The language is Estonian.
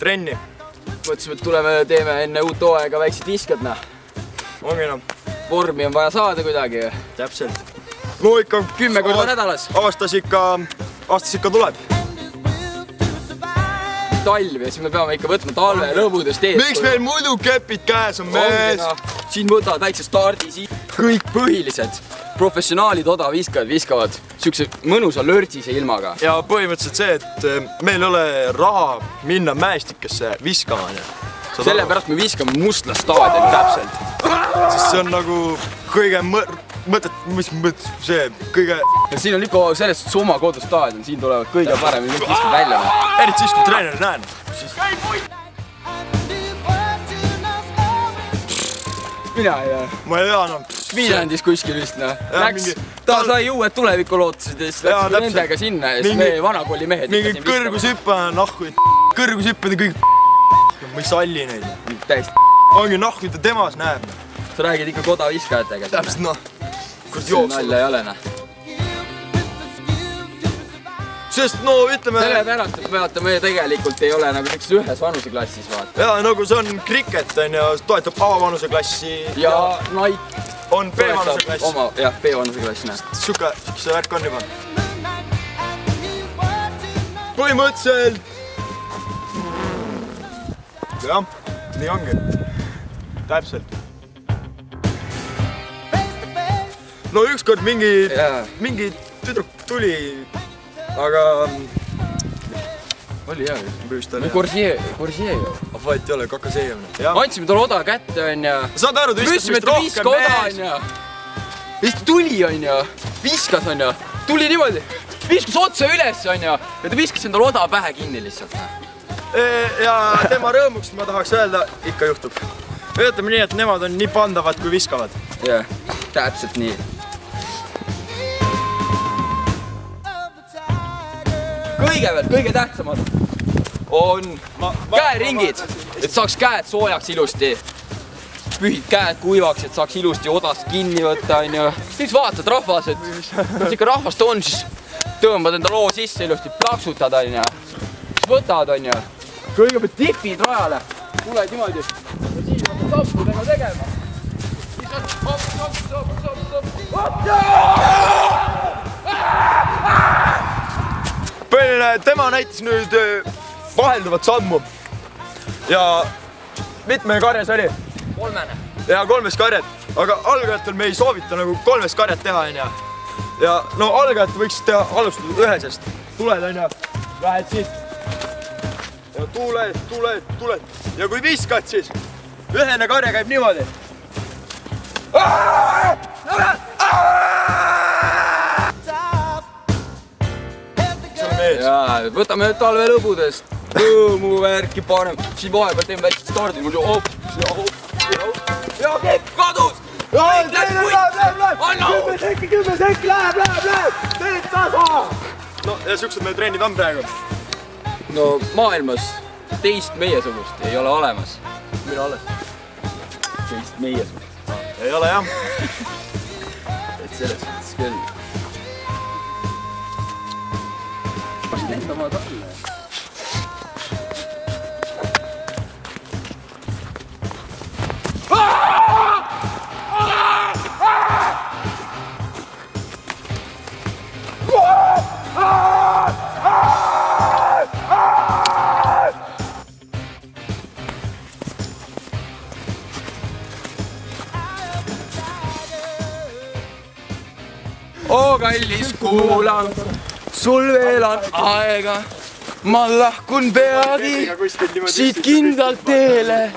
trenni. Mõtlesime, et tuleme teeme enne uut hooaega väiksed viskad, noh. Ongi noh. Vormi on vaja saada kuidagi. Täpselt. No ikka 10 korda nädalas. Aastas ikka tuleb. Talv ja siis me peame ikka võtma talve lõbudest eest. Miks meil muidu kepid käes on mees? Siin võtavad väikse stardi, kõik põhilised professionaalid odaviskajad viskavad siukse mõnusa lörtsise ilmaga. Ja põhimõtteliselt see, et meil ei ole raha minna mäestikesse viskama. Sellepärast me viskame Mustla staadioni. Täpselt. Sest see on nagu kõige kõige... Siin on ikka sellest summa kodustaadion, siin tulevad kõige paremini viskad välja. Eriti siis, kui treener näen. Mina ei tea. Ma ei tea, no. Viljandis kuskil vist, noh. Läks, ta sai uued tulevikulootused ja siis läks nendega sinna ja siis meie vanakooli mehed. Mingi kõrgushüppe, nahku, kõrgushüpped ja kõik ma ei salli neid. Täiesti. Ongi nahku, ta temas näeb. Sa räägid ikka kodaviskajatega. Täpselt, noh. Nalja ei ole, noh. Sest, no ütleme... Sellepärast, et vaata, me tegelikult ei ole nagu sellises ühes vanuseklassis, vaata. Jaa, nagu see on kriket, toetab A-vanuseklassi. Ja Nike on B-vanuseklass. Jah, B-vanuseklass, näe. Siuke värk on juba. Põhimõtteliselt... Jah, nii ongi. Täpselt. No ükskord mingi tüdruk tuli, aga... Oli jah. Corsier ju. Vahet ei ole, Kakasejevne. Andsime talle oda kätte, on ja... Saad aru, ta viskas meist rohkem mees. Vist tuli, on ja. Viskas, on ja. Tuli niimoodi. Viskas otse üles, on ja. Ja ta viskas endale oda pähe kinni lihtsalt. Ja tema rõõmuks ma tahaks öelda, ikka juhtub. Ütleme nii, et nemad on nii pandavad, kui viskavad. Jah, täpselt nii. Kõigepealt, kõige tähtsamad on käeringid, et saaks käed soojaks ilusti. Pühid käed kuivaks, et saaks ilusti odast kinni võtta. Siis vaatad rahvas, et kui ikka rahvast on, siis tõmbad enda loo sisse ilusti, plaksutad. Siis võtad. Kõigepealt tipid rajale, tuled niimoodi ja siis hakkad sappudega tegema. Siis tema näitas nüüd vahelduvat sammu ja mitme karjas oli? 3. Ja 3 karjat, aga algajatel me ei soovita nagu 3 karjat teha. Ja no algajatel võiks teha alustada ühesest. Tuled, lähed siit ja tuled ja kui viskad, siis ühene karja käib niimoodi. Jaa, võtame talve lõbudest, lõõmu värki paneme, siin vahepeal teeme väikest stardi, mul ja kepp kadus! Kümme sekki, läheb! Teed tasa! No ja siuksed meil treenid on praegu. No maailmas teist meiesugust ei ole olemas. Mille alles? Teist meiesugust. Ei ole jah. Et selles mõttes küll. Lendama talle. Oo kallis kuulan, sul veel on aega, ma lahkun peagi siit kindlalt teele.